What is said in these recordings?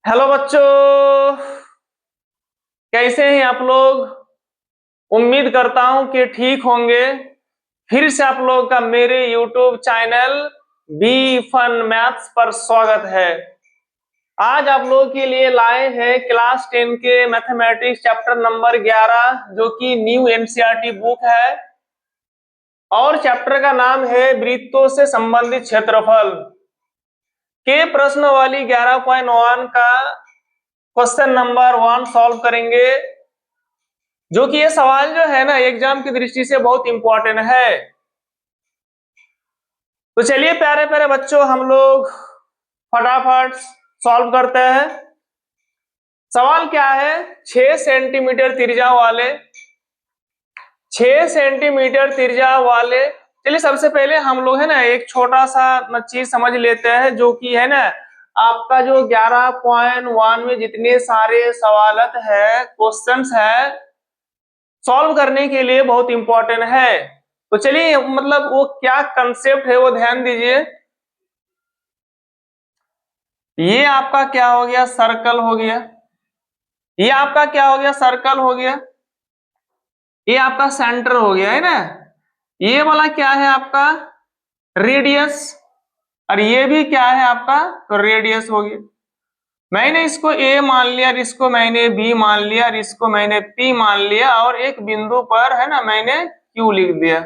Hello बच्चों, कैसे हैं आप लोग। उम्मीद करता हूं कि ठीक होंगे। फिर से आप लोगों का मेरे YouTube channel be fun maths पर स्वागत है। आज आप लोगों के लिए लाए हैं क्लास 10 के मैथमेटिक्स चैप्टर नंबर 11, जो कि न्यू एनसीईआरटी बुक है और चैप्टर का नाम है वृत्तों से संबंधित क्षेत्रफल के प्रश्न वाली 11.1 का क्वेश्चन नंबर 1 सॉल्व करेंगे, जो कि ये सवाल जो है ना एग्जाम की दृष्टि से बहुत इंपॉर्टेंट है। तो चलिए प्यारे प्यारे बच्चों, हम लोग फटाफट सॉल्व करते हैं। सवाल क्या है? 6 सेंटीमीटर त्रिज्या वाले 6 सेंटीमीटर त्रिज्या वाले चलिए सबसे पहले हम लोग है ना एक छोटा सा चीज समझ लेते हैं, जो कि है ना आपका जो 11.1 में जितने सारे सवालत है, क्वेश्चंस है, सॉल्व करने के लिए बहुत इंपॉर्टेंट है। तो चलिए मतलब वो क्या कंसेप्ट है वो ध्यान दीजिए। ये आपका क्या हो गया? सर्कल हो गया। ये आपका क्या हो गया? सर्कल हो गया। ये आपका सेंटर हो गया है ना। ये वाला क्या है आपका? रेडियस। और ये भी क्या है आपका? तो रेडियस हो गया। मैंने इसको ए मान लिया और इसको मैंने बी मान लिया और इसको मैंने पी मान लिया और एक बिंदु पर है ना मैंने क्यू लिख दिया।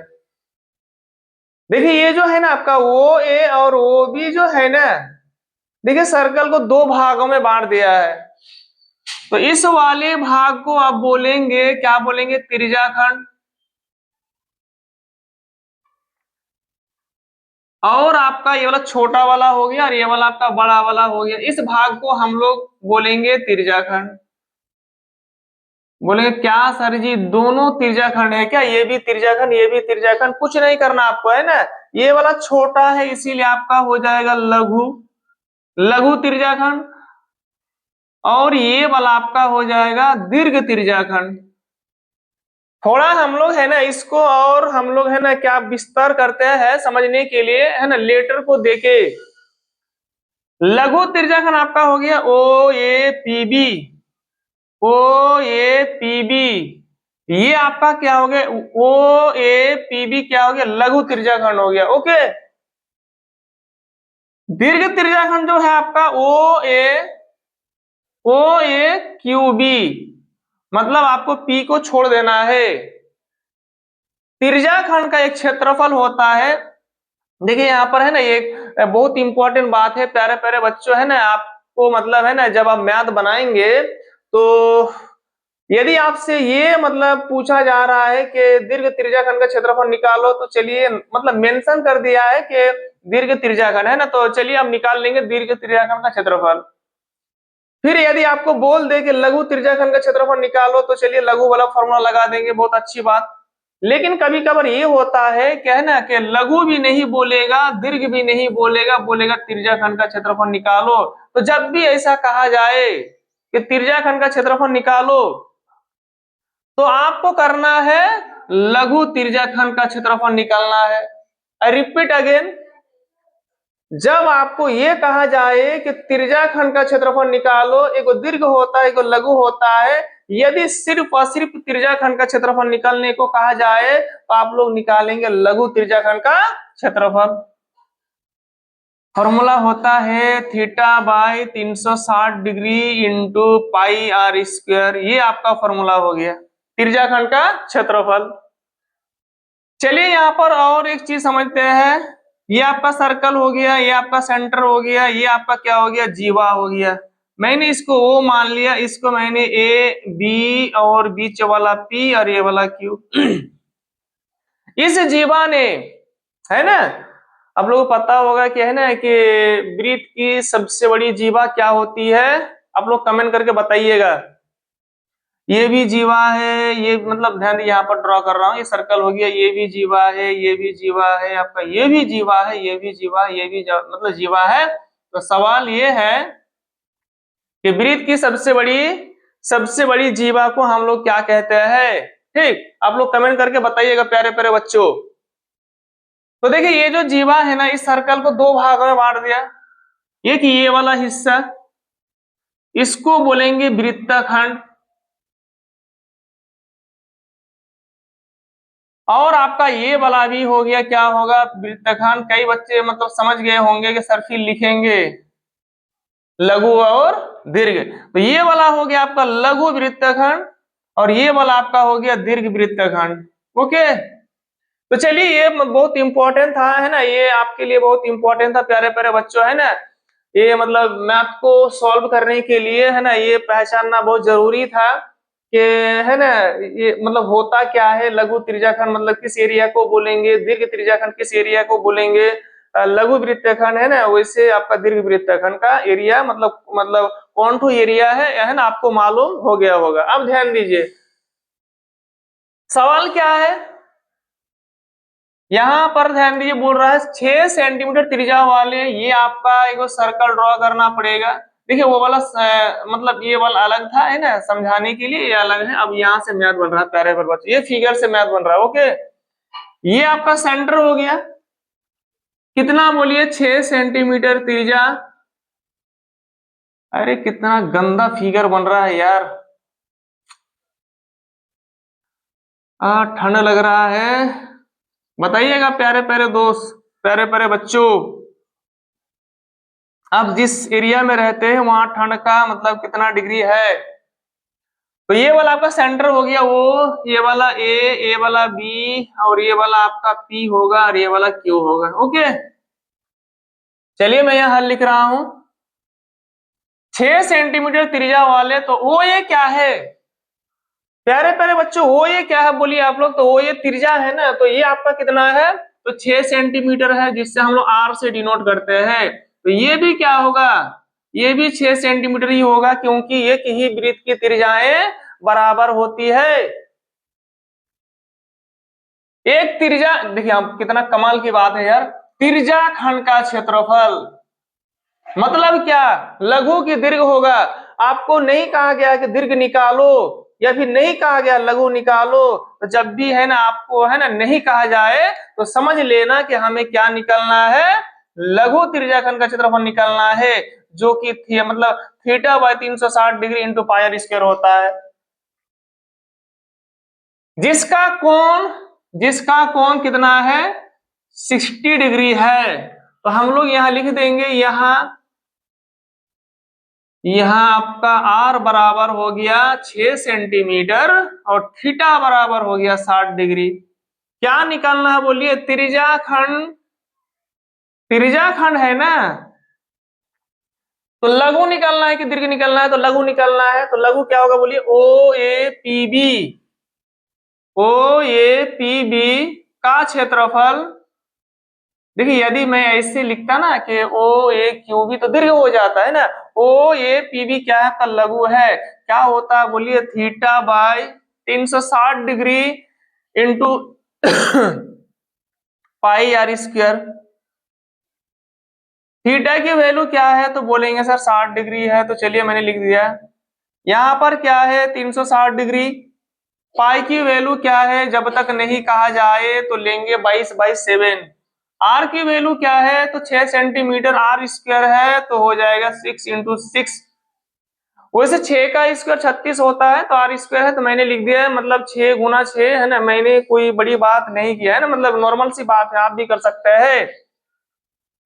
देखिए ये जो है ना आपका ओ ए और ओ बी जो है ना, देखिए सर्कल को दो भागों में बांट दिया है। तो इस वाले भाग को आप बोलेंगे, क्या बोलेंगे? त्रिज्याखंड। और आपका ये वाला छोटा वाला हो गया और ये वाला आपका बड़ा वाला हो गया। इस भाग को हम लोग बोलेंगे त्रिज्याखंड। बोलेंगे क्या सर जी दोनों त्रिज्याखंड है क्या? ये भी त्रिज्याखंड, ये भी त्रिज्याखंड। कुछ नहीं करना आपको है ना। ये वाला छोटा है इसीलिए आपका हो जाएगा लघु लघु त्रिज्याखंड, और ये वाला आपका हो जाएगा दीर्घ त्रिज्याखंड। थोड़ा हम लोग है ना इसको और हम लोग है ना क्या विस्तार करते हैं समझने के लिए, है ना लेटर को देके। लघु त्रिज्याखंड आपका हो गया O A P B. O A P B ये आपका क्या हो गया? ओ ए पी बी क्या हो गया? लघु त्रिज्याखंड हो गया। ओके। दीर्घ त्रिज्याखंड जो है आपका ओ ए क्यू बी, मतलब आपको पी को छोड़ देना है। त्रिज्याखंड का एक क्षेत्रफल होता है। देखिए यहाँ पर है ना एक बहुत इंपॉर्टेंट बात है प्यारे प्यारे बच्चों, है ना आपको मतलब है ना जब आप मैथ बनाएंगे तो यदि आपसे ये मतलब पूछा जा रहा है कि दीर्घ त्रिज्याखंड का क्षेत्रफल निकालो, तो चलिए मतलब मेंशन कर दिया है कि दीर्घ त्रिज्याखंड है ना, तो चलिए आप निकाल लेंगे दीर्घ त्रिज्याखंड का क्षेत्रफल। फिर यदि आपको बोल दे कि लघु त्रिज्याखंड का क्षेत्रफल निकालो, तो चलिए लघु वाला फॉर्मूला लगा देंगे, बहुत अच्छी बात। लेकिन कभी कभार ये होता है क्या है ना कि लघु भी नहीं बोलेगा, दीर्घ भी नहीं बोलेगा, बोलेगा त्रिज्याखंड का क्षेत्रफल निकालो। तो जब भी ऐसा कहा जाए कि त्रिज्याखंड का क्षेत्रफल निकालो, तो आपको करना है लघु त्रिज्याखंड का क्षेत्रफल निकालना है। आई रिपीट अगेन, जब आपको ये कहा जाए कि त्रिज्याखंड का क्षेत्रफल निकालो, एक दीर्घ होता है एक लघु होता है, यदि सिर्फ और सिर्फ त्रिज्याखंड का क्षेत्रफल निकालने को कहा जाए तो आप लोग निकालेंगे लघु त्रिज्याखंड का क्षेत्रफल। फॉर्मूला होता है theta by 360 degree into pi R square. ये आपका फॉर्मूला हो गया त्रिज्याखंड का क्षेत्रफल। चलिए यहाँ पर और एक चीज समझते हैं। ये आपका सर्कल हो गया, ये आपका सेंटर हो गया, ये आपका क्या हो गया? जीवा हो गया। मैंने इसको ओ मान लिया, इसको मैंने ए बी और बीच वाला पी और ये वाला क्यू। इस जीवा ने, है ना, आप लोगों को पता होगा कि है ना कि वृत्त की सबसे बड़ी जीवा क्या होती है? आप लोग कमेंट करके बताइएगा। ये भी जीवा है, ये मतलब ध्यान यहाँ पर ड्रॉ कर रहा हूँ, ये सर्कल हो गया, ये भी जीवा है, ये भी जीवा है आपका, ये भी जीवा है, ये भी जीवा है, ये भी मतलब जीवा है। तो सवाल ये है कि वृत्त की सबसे बड़ी जीवा को हम लोग क्या कहते हैं? ठीक, आप लोग कमेंट करके बताइएगा प्यारे प्यारे बच्चों। तो देखिए ये जो जीवा है ना, इस सर्कल को दो भागों में बांट दिया। एक ये वाला हिस्सा, इसको बोलेंगे वृत्तखंड। और आपका ये वाला भी हो गया, क्या होगा, वृत्तखंड। कई बच्चे मतलब समझ गए होंगे कि सर्फिल लिखेंगे लघु और दीर्घ, तो ये वाला हो गया आपका लघु वृत्तखंड और ये वाला आपका हो गया दीर्घ वृत्तखंड। ओके, तो चलिए ये बहुत इंपॉर्टेंट था, है ना, ये आपके लिए बहुत इंपॉर्टेंट था प्यारे प्यारे बच्चों, है ना। ये मतलब मैथ को सॉल्व करने के लिए, है ना, ये पहचानना बहुत जरूरी था कि, है ना, ये मतलब होता क्या है, लघु त्रिज्याखंड मतलब किस एरिया को बोलेंगे, दीर्घ त्रिज्याखंड किस एरिया को बोलेंगे। लघु वृत्तखंड है ना, वैसे आपका दीर्घ वृत्तखंड का एरिया मतलब कौन टू एरिया है ना, आपको मालूम हो गया होगा। अब ध्यान दीजिए, सवाल क्या है यहां पर, ध्यान दीजिए, बोल रहा है 6 सेंटीमीटर त्रिज्या वाले, ये आपका एक सर्कल ड्रॉ करना पड़ेगा। देखिए वो वाला मतलब ये वाला अलग था, है ना, समझाने के लिए ये अलग है। अब यहाँ से मैथ बन रहा है प्यारे पर बच्चे, ये फिगर से मैथ बन रहा है। ओके, ये आपका सेंटर हो गया, कितना बोलिए, 6 सेंटीमीटर त्रिज्या। अरे कितना गंदा फिगर बन रहा है यार, ठंड लग रहा है। बताइएगा प्यारे प्यारे दोस्त, प्यारे प्यारे बच्चों, आप जिस एरिया में रहते हैं वहां ठंड का मतलब कितना डिग्री है। तो ये वाला आपका सेंटर हो गया वो, ये वाला ए, ये वाला बी और ये वाला आपका पी होगा और ये वाला क्यू होगा। ओके, चलिए मैं यहाँ हल लिख रहा हूं। 6 सेंटीमीटर त्रिज्या वाले, तो ओ ये क्या है प्यारे प्यारे बच्चों, ओ ये क्या है बोलिए आप लोग। तो ओ ये त्रिज्या है ना, तो ये आपका कितना है, तो 6 सेंटीमीटर है, जिससे हम लोग आर से डिनोट करते हैं। तो ये भी क्या होगा, ये भी 6 सेंटीमीटर ही होगा, क्योंकि एक ही वृत्त की त्रिज्याएं बराबर होती है। एक त्रिज्या, देखिए आप कितना कमाल की बात है यार, त्रिज्या खंड का क्षेत्रफल मतलब क्या, लघु की दीर्घ होगा। आपको नहीं कहा गया कि दीर्घ निकालो या फिर नहीं कहा गया लघु निकालो, तो जब भी है ना आपको, है ना, नहीं कहा जाए तो समझ लेना कि हमें क्या निकलना है, लघु त्रिज्याखंड का क्षेत्रफल निकलना है, जो कि मतलब theta by 360 degree into pi R square होता है। जिसका कोण कितना है, 60 डिग्री है। तो हम लोग यहां लिख देंगे, यहां आपका आर बराबर हो गया 6 सेंटीमीटर और थीटा बराबर हो गया 60 डिग्री। क्या निकालना है बोलिए, त्रिज्याखंड, त्रिज्याखंड है ना, तो लघु निकालना है कि दीर्घ निकालना है, तो लघु निकालना है। तो लघु क्या होगा बोलिए, O A P B, O A P B का क्षेत्रफल। देखिए यदि मैं ऐसे लिखता ना कि ओ ए क्यू बी, तो दीर्घ हो जाता है ना। ओ ए पी बी क्या है, आपका लघु है, क्या होता है बोलिए, theta by 360 degree into pi R square. Theta की वैल्यू क्या है, तो बोलेंगे सर 60 डिग्री है, तो चलिए मैंने लिख दिया। यहाँ पर क्या है, 360 डिग्री। पाई की वैल्यू क्या है, जब तक नहीं कहा जाए तो लेंगे 22/7। आर की वैल्यू क्या है, तो 6 सेंटीमीटर, आर स्क्वायर है तो हो जाएगा 6 इंटू 6। वैसे 6 का स्क्वायर 36 होता है, तो आर स्क्वायर है तो मैंने लिख दिया है, मतलब 6 गुना 6, है ना, मैंने कोई बड़ी बात नहीं किया है ना, मतलब नॉर्मल सी बात है, आप भी कर सकते हैं।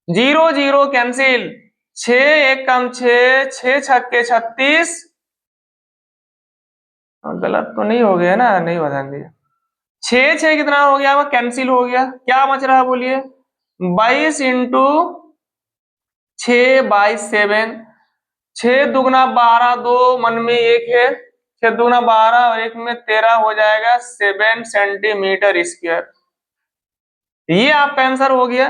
0 0 कैंसिल, 6 1 कम 6, 6 छक्के 36। गलत तो नहीं हो गया ना, नहीं बता दिया। 6 6 कितना हो गया, वो कैंसिल हो गया, क्या बच रहा है बोलिए, 22 इंटू 6/7। 6 दुगना 12, 2 मन में 1 है, 6 दुगना 12 और 1 में 13 हो जाएगा 7 सेंटीमीटर स्क्वायर। ये आपका आंसर हो गया।